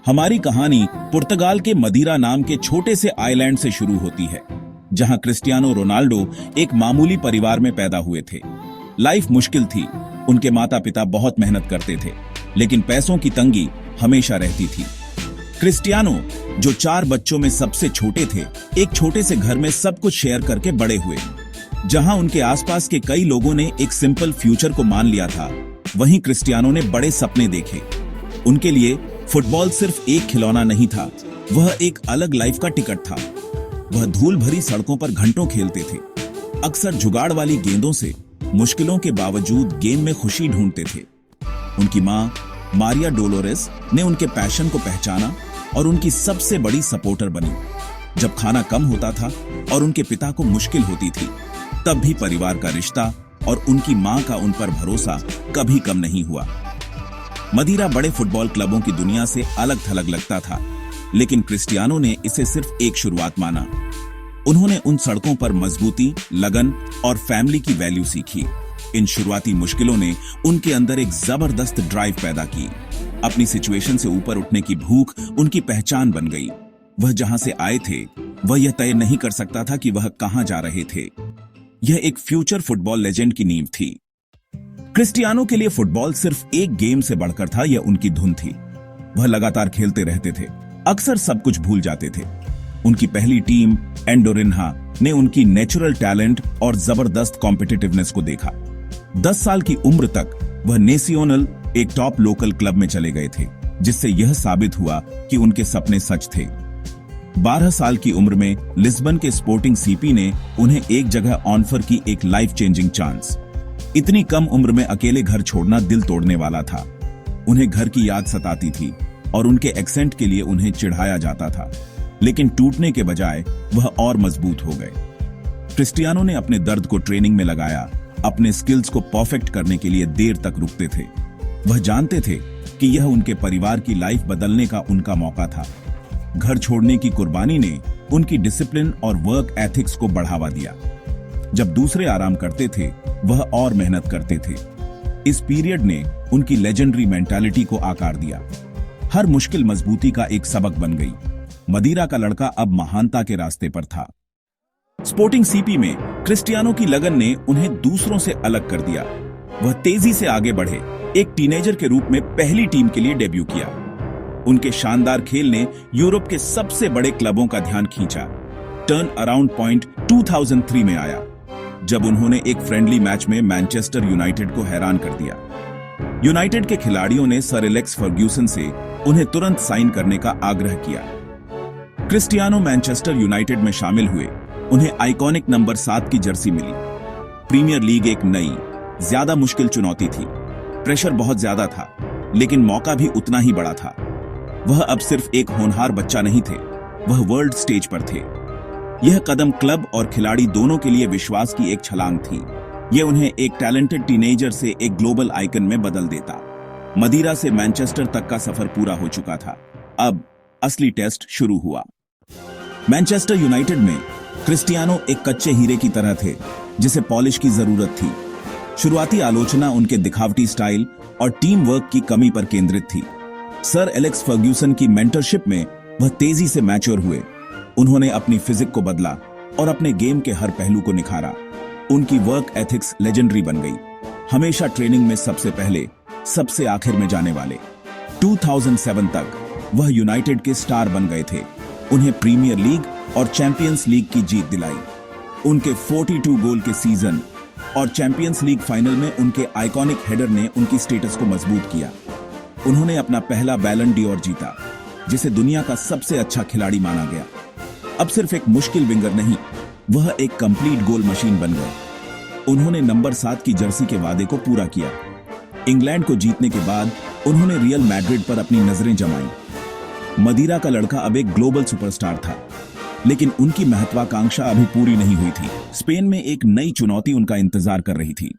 हमारी कहानी पुर्तगाल के मदीरा नाम के छोटे से आइलैंड से शुरू होती है, जहां क्रिस्टियानो रोनाल्डो एक मामूली परिवार में पैदा हुए थे। लाइफ मुश्किल थी, उनके माता पिता बहुत मेहनत करते थे, लेकिन पैसों की तंगी हमेशा रहती थी। क्रिस्टियानो, जो 4 बच्चों में सबसे छोटे थे, एक छोटे से घर में सब कुछ शेयर करके बड़े हुए। जहां उनके आसपास के कई लोगों ने एक सिंपल फ्यूचर को मान लिया था, वहीं क्रिस्टियानो ने बड़े सपने देखे। उनके लिए फुटबॉल सिर्फ एक खिलौना नहीं था, वह एक अलग लाइफ का टिकट था। वह धूल भरी सड़कों पर घंटों खेलते थे, अक्सर जुगाड़ वाली गेंदों से मुश्किलों के बावजूद गेम में खुशी ढूंढते थे। उनकी मां मारिया डोलोरेस ने उनके पैशन को पहचाना और उनकी सबसे बड़ी सपोर्टर बनी। जब खाना कम होता था और उनके पिता को मुश्किल होती थी, तब भी परिवार का रिश्ता और उनकी मां का उन पर भरोसा कभी कम नहीं हुआ। मदीरा बड़े फुटबॉल क्लबों की दुनिया से अलग थलग लगता था, लेकिन क्रिस्टियानो ने इसे सिर्फ एक शुरुआत माना। उन्होंने उन सड़कों पर मजबूती, लगन और फैमिली की वैल्यू सीखी। इन शुरुआती मुश्किलों ने उनके अंदर एक जबरदस्त ड्राइव पैदा की। अपनी सिचुएशन से ऊपर उठने की भूख उनकी पहचान बन गई। वह जहां से आए थे, वह यह तय नहीं कर सकता था कि वह कहां जा रहे थे। यह एक फ्यूचर फुटबॉल लेजेंड की नींव थी। क्रिस्टियानो के लिए फुटबॉल सिर्फ एक गेम से बढ़कर था, यह उनकी धुन थी। वह लगातार खेलते रहते थे, अक्सर सब कुछ भूल जाते थे। उनकी पहली टीम एंडोरिन्हा ने उनकी नेचुरल टैलेंट और जबरदस्त कॉम्पिटिटिवनेस को देखा। 10 साल की उम्र तक वह नेसियोनल, एक टॉप लोकल क्लब में चले गए थे, जिससे यह साबित हुआ कि उनके सपने सच थे। 12 साल की उम्र में लिस्बन के स्पोर्टिंग सीपी ने उन्हें एक जगह ऑफर की, एक लाइफ चेंजिंग चांस। इतनी कम उम्र में अकेले घर छोड़ना दिल तोड़ने वाला था। उन्हें घर की याद सताती थी और उनके एक्सेंट के लिए उन्हें चिढ़ाया जाता था, लेकिन टूटने के बजाय वह और मजबूत हो गए। क्रिस्टियानो ने अपने दर्द को ट्रेनिंग में लगाया, अपने स्किल्स को परफेक्ट करने के लिए देर तक रुकते थे। वह जानते थे कि यह उनके परिवार की लाइफ बदलने का उनका मौका था। घर छोड़ने की कुर्बानी ने उनकी डिसिप्लिन और वर्क एथिक्स को बढ़ावा दिया। जब दूसरे आराम करते थे, वह और मेहनत करते थे। इस पीरियड ने उनकी लेजेंडरी मेंटालिटी को आकार दिया। हर मुश्किल मजबूती का एक सबक बन गई। मदीरा का लड़का अब महानता के रास्ते पर था। स्पोर्टिंग सीपी में क्रिस्टियानो की लगन ने उन्हें दूसरों से अलग कर दिया। वह तेजी से आगे बढ़े, एक टीनेजर के रूप में पहली टीम के लिए डेब्यू किया। उनके शानदार खेल ने यूरोप के सबसे बड़े क्लबों का ध्यान खींचा। टर्न अराउंड पॉइंट 2003 में आया, जब उन्होंने एक फ्रेंडली मैच में मैनचेस्टर यूनाइटेड को हैरान कर दिया। यूनाइटेड के खिलाड़ियों ने सर एलेक्स फर्ग्यूसन से उन्हें तुरंत साइन करने का आग्रह किया। क्रिस्टियानो मैनचेस्टर यूनाइटेड में शामिल हुए। उन्हें आइकॉनिक नंबर 7 की जर्सी मिली। प्रीमियर लीग एक नई, ज्यादा मुश्किल चुनौती थी। प्रेशर बहुत ज्यादा था, लेकिन मौका भी उतना ही बड़ा था। वह अब सिर्फ एक होनहार बच्चा नहीं थे, वह वर्ल्ड स्टेज पर थे। यह कदम क्लब और खिलाड़ी दोनों के लिए विश्वास की एक छलांग थी। यह उन्हें एक टैलेंटेड टीनेजर से एक ग्लोबल आइकन में बदल देता। मदीरा से मैनचेस्टर तक का सफर पूरा हो चुका था। अब असली टेस्ट शुरू हुआ। मैनचेस्टर यूनाइटेड में क्रिस्टियानो एक कच्चे हीरे की तरह थे, जिसे पॉलिश की जरूरत थी। शुरुआती आलोचना उनके दिखावटी स्टाइल और टीम वर्क की कमी पर केंद्रित थी। सर एलेक्स फर्ग्यूसन की मेंटरशिप में वह तेजी से मैच्योर हुए। उन्होंने अपनी फिजिक को बदला और अपने गेम के हर पहलू को निखारा। उनकी वर्क एथिक्स लेजेंडरी बन गई। हमेशा ट्रेनिंग में सबसे पहले, सबसे आखिर में जाने वाले। 2007 तक वह यूनाइटेड के स्टार बन गए थे। उन्हें प्रीमियर लीग और चैंपियंस लीग की जीत दिलाई। उनके 42 गोल के सीजन और चैंपियंस लीग फाइनल में उनके आइकॉनिक हेडर ने उनकी स्टेटस को मजबूत किया। उन्होंने अपना पहला बैलन डी'ओर जीता, जिसे दुनिया का सबसे अच्छा खिलाड़ी माना गया। अब सिर्फ एक मुश्किल विंगर नहीं, वह एक कंप्लीट गोल मशीन बन गए। उन्होंने नंबर 7 की जर्सी के वादे को पूरा किया। इंग्लैंड को जीतने के बाद उन्होंने रियल मैड्रिड पर अपनी नजरें जमाई। मदीरा का लड़का अब एक ग्लोबल सुपरस्टार था, लेकिन उनकी महत्वाकांक्षा अभी पूरी नहीं हुई थी। स्पेन में एक नई चुनौती उनका इंतजार कर रही थी।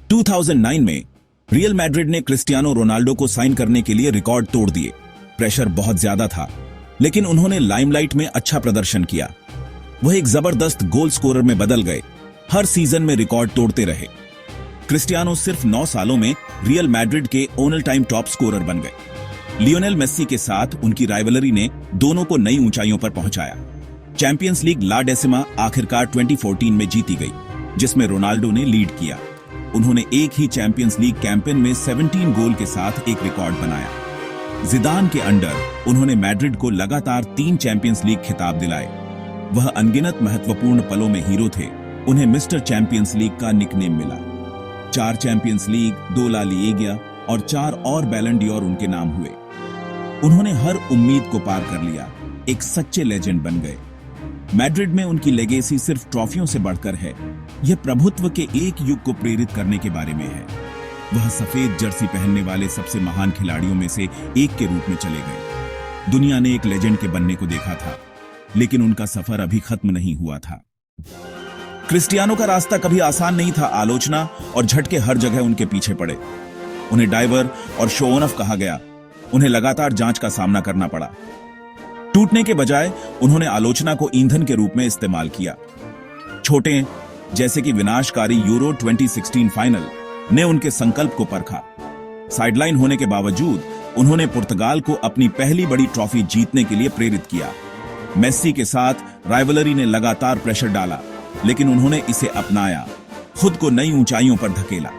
2009 में रियल मैड्रिड ने क्रिस्टियानो रोनाल्डो को साइन करने के लिए रिकॉर्ड तोड़ दिए। प्रेशर बहुत ज्यादा था, लेकिन उन्होंने लाइमलाइट में अच्छा प्रदर्शन किया। वह एक जबरदस्त गोल स्कोरर में बदल गए, हर सीजन में रिकॉर्ड तोड़ते रहे। क्रिस्टियानो सिर्फ 9 सालों में रियल मैड्रिड के ओनल टाइम टॉप स्कोरर बन गए। लियोनेल मेस्सी के साथ उनकी राइवलरी ने दोनों को नई ऊंचाइयों पर पहुंचाया। चैंपियंस लीग ला डेसिमा आखिरकार 2014 में जीती गई, जिसमें रोनाल्डो ने लीड किया। उन्होंने एक ही चैंपियंस लीग कैंपेन में 17 गोल के साथ एक रिकॉर्ड बनाया। जिदान के अंडर उन्होंने मैड्रिड को लगातार 3 चैंपियंस लीग खिताब दिलाए। वह अनगिनत महत्वपूर्ण पलों में हीरो थे। उन्हें मिस्टर चैंपियंस लीग का निकनेम मिला। 4 चैंपियंस लीग, 2 ला लीगा और 4 और बैलन ड'ओर उनके नाम हुए। उन्होंने हर उम्मीद को पार कर लिया, एक सच्चे लेजेंड बन गए। मैड्रिड में उनकी लेगेसी सिर्फ ट्रॉफियों से बढ़कर है, यह प्रभुत्व के एक युग को प्रेरित करने के बारे में है। वह सफेद जर्सी पहनने वाले सबसे महान खिलाड़ियों में से एक के रूप में चले गए। दुनिया ने एक लेजेंड के बनने को देखा था, लेकिन उनका सफर अभी खत्म नहीं हुआ था। क्रिस्टियानो का रास्ता कभी आसान नहीं था। आलोचना और झटके हर जगह उनके पीछे पड़े। उन्हें डाइवर और शो ऑफ कहा गया। उन्हें लगातार जांच का सामना करना पड़ा। टूटने के बजाय उन्होंने आलोचना को ईंधन के रूप में इस्तेमाल किया। छोटे जैसे कि विनाशकारी यूरो 2016 फाइनल ने उनके संकल्प को परखा। साइडलाइन होने के बावजूद उन्होंने पुर्तगाल को अपनी पहली बड़ी ट्रॉफी जीतने के लिए प्रेरित किया। मेस्सी के साथ राइवलरी ने लगातार प्रेशर डाला, लेकिन उन्होंने इसे अपनाया, खुद को नई ऊंचाइयों पर धकेला।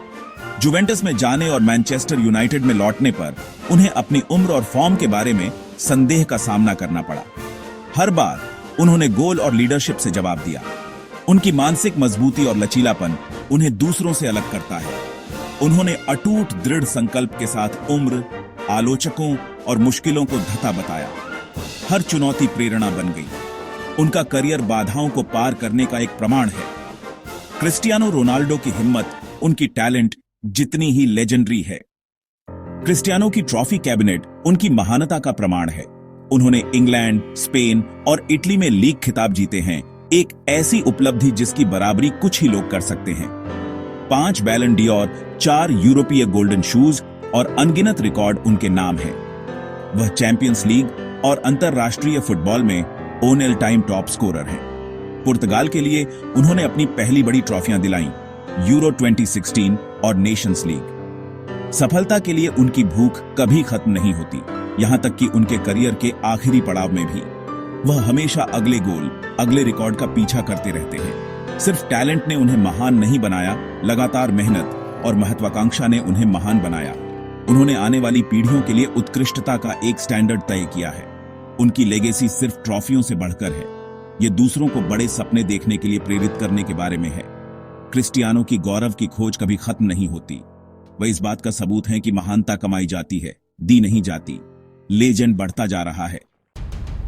जुवेंटस में जाने और मैनचेस्टर यूनाइटेड में लौटने पर उन्हें अपनी उम्र और फॉर्म के बारे में संदेह का सामना करना पड़ा। हर बार उन्होंने गोल और लीडरशिप से जवाब दिया। उनकी मानसिक मजबूती और लचीलापन उन्हें दूसरों से अलग करता है। उन्होंने अटूट दृढ़ संकल्प के साथ उम्र, आलोचकों और मुश्किलों को धता बताया। हर चुनौती प्रेरणा बन गई। उनका करियर बाधाओं को पार करने का एक प्रमाण है। क्रिस्टियानो रोनाल्डो की हिम्मत उनकी टैलेंट जितनी ही लेजेंडरी है। क्रिस्टियानो की ट्रॉफी कैबिनेट उनकी महानता का प्रमाण है। उन्होंने इंग्लैंड, स्पेन और इटली में लीग खिताब जीते हैं, एक ऐसी उपलब्धि जिसकी बराबरी कुछ ही लोग कर सकते हैं। 5 बैलन ड'ओर, 4 यूरोपीय गोल्डन शूज और अनगिनत रिकॉर्ड उनके नाम हैं। वह चैंपियंस लीग और अंतरराष्ट्रीय फुटबॉल में ऑल टाइम टॉप स्कोरर हैं। पुर्तगाल के लिए उन्होंने अपनी पहली बड़ी ट्रॉफियां दिलाईं, यूरो 2016 और नेशंस लीग। सफलता के लिए उनकी भूख कभी खत्म नहीं होती, यहां तक कि उनके करियर के आखिरी पड़ाव में भी। वह हमेशा अगले गोल, अगले रिकॉर्ड का पीछा करते रहते हैं। सिर्फ टैलेंट ने उन्हें महान नहीं बनाया, लगातार मेहनत और महत्वाकांक्षा ने उन्हें महान बनाया। उन्होंने आने वाली पीढ़ियों के लिए उत्कृष्टता का एक स्टैंडर्ड तय किया है। उनकी लेगेसी सिर्फ ट्रॉफियों से बढ़कर है, यह दूसरों को बड़े सपने देखने के लिए प्रेरित करने के बारे में है। क्रिस्टियानो की गौरव की खोज कभी खत्म नहीं होती। वह इस बात का सबूत है कि महानता कमाई जाती है, दी नहीं जाती। लेजेंड बढ़ता जा रहा है।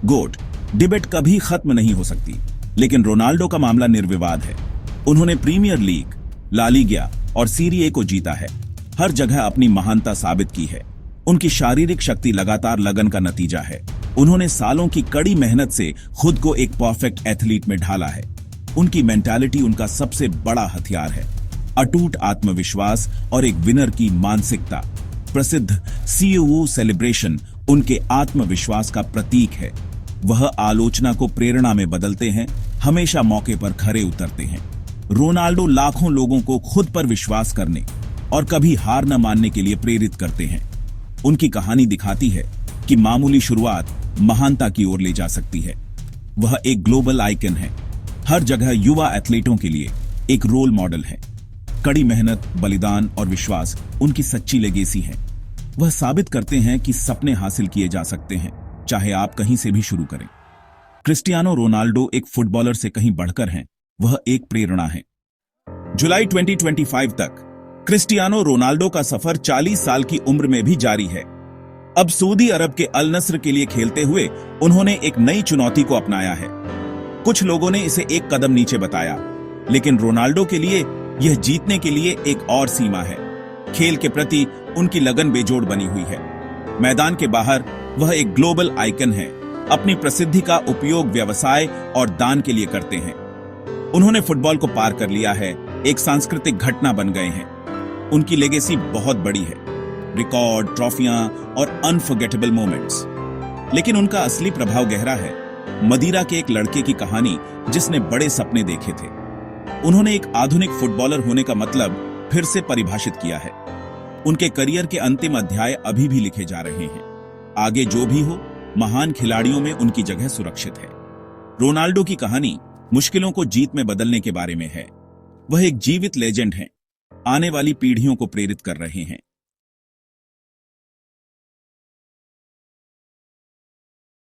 गोट डिबेट कभी खत्म नहीं हो सकती, लेकिन रोनाल्डो का मामला निर्विवाद है। उन्होंने प्रीमियर लीग, ला लीगा और सीरी ए को जीता है। हर जगह अपनी महानता साबित की है। उनकी शारीरिक शक्ति लगातार लगन का नतीजा है। उन्होंने सालों की कड़ी मेहनत से खुद को एक परफेक्ट एथलीट में ढाला है। उनकी मेंटालिटी उनका सबसे बड़ा हथियार है। अटूट आत्मविश्वास और एक विनर की मानसिकता। प्रसिद्ध सीओ सेलिब्रेशन उनके आत्मविश्वास का प्रतीक है। वह आलोचना को प्रेरणा में बदलते हैं, हमेशा मौके पर खरे उतरते हैं। रोनाल्डो लाखों लोगों को खुद पर विश्वास करने और कभी हार न मानने के लिए प्रेरित करते हैं। उनकी कहानी दिखाती है कि मामूली शुरुआत महानता की ओर ले जा सकती है। वह एक ग्लोबल आइकन है, हर जगह युवा एथलीटों के लिए एक रोल मॉडल है। कड़ी मेहनत, बलिदान और विश्वास उनकी सच्ची लेगेसी है। वह साबित करते हैं कि सपने हासिल किए जा सकते हैं, चाहे आप कहीं से भी शुरू करें। क्रिस्टियानो रोनाल्डो एक फुटबॉलर से कहीं बढ़कर हैं, वह एक प्रेरणा है। जुलाई 2025 तक क्रिस्टियानो रोनाल्डो का सफर 40 साल की उम्र में भी जारी है। अब सऊदी अरब के अल नस्र के लिए खेलते हुए उन्होंने एक नई चुनौती को अपनाया है। कुछ लोगों ने इसे एक कदम नीचे बताया, लेकिन रोनाल्डो के लिए यह जीतने के लिए एक और सीमा है। खेल के प्रति उनकी लगन बेजोड़ बनी हुई है। मैदान के बाहर वह एक ग्लोबल आइकन है। अपनी प्रसिद्धि का उपयोग व्यवसाय और दान के लिए करते हैं। उन्होंने फुटबॉल को पार कर लिया है, एक सांस्कृतिक घटना बन गए हैं। उनकी लेगेसी बहुत बड़ी है, रिकॉर्ड, ट्रॉफियां और अनफॉरगेटेबल मोमेंट्स। लेकिन उनका असली प्रभाव गहरा है। मदीरा के एक लड़के की कहानी जिसने बड़े सपने देखे थे। उन्होंने एक आधुनिक फुटबॉलर होने का मतलब फिर से परिभाषित किया है। उनके करियर के अंतिम अध्याय अभी भी लिखे जा रहे हैं। आगे जो भी हो, महान खिलाड़ियों में उनकी जगह सुरक्षित है। रोनाल्डो की कहानी मुश्किलों को जीत में बदलने के बारे में है। वह एक जीवित लेजेंड हैं, आने वाली पीढ़ियों को प्रेरित कर रहे हैं।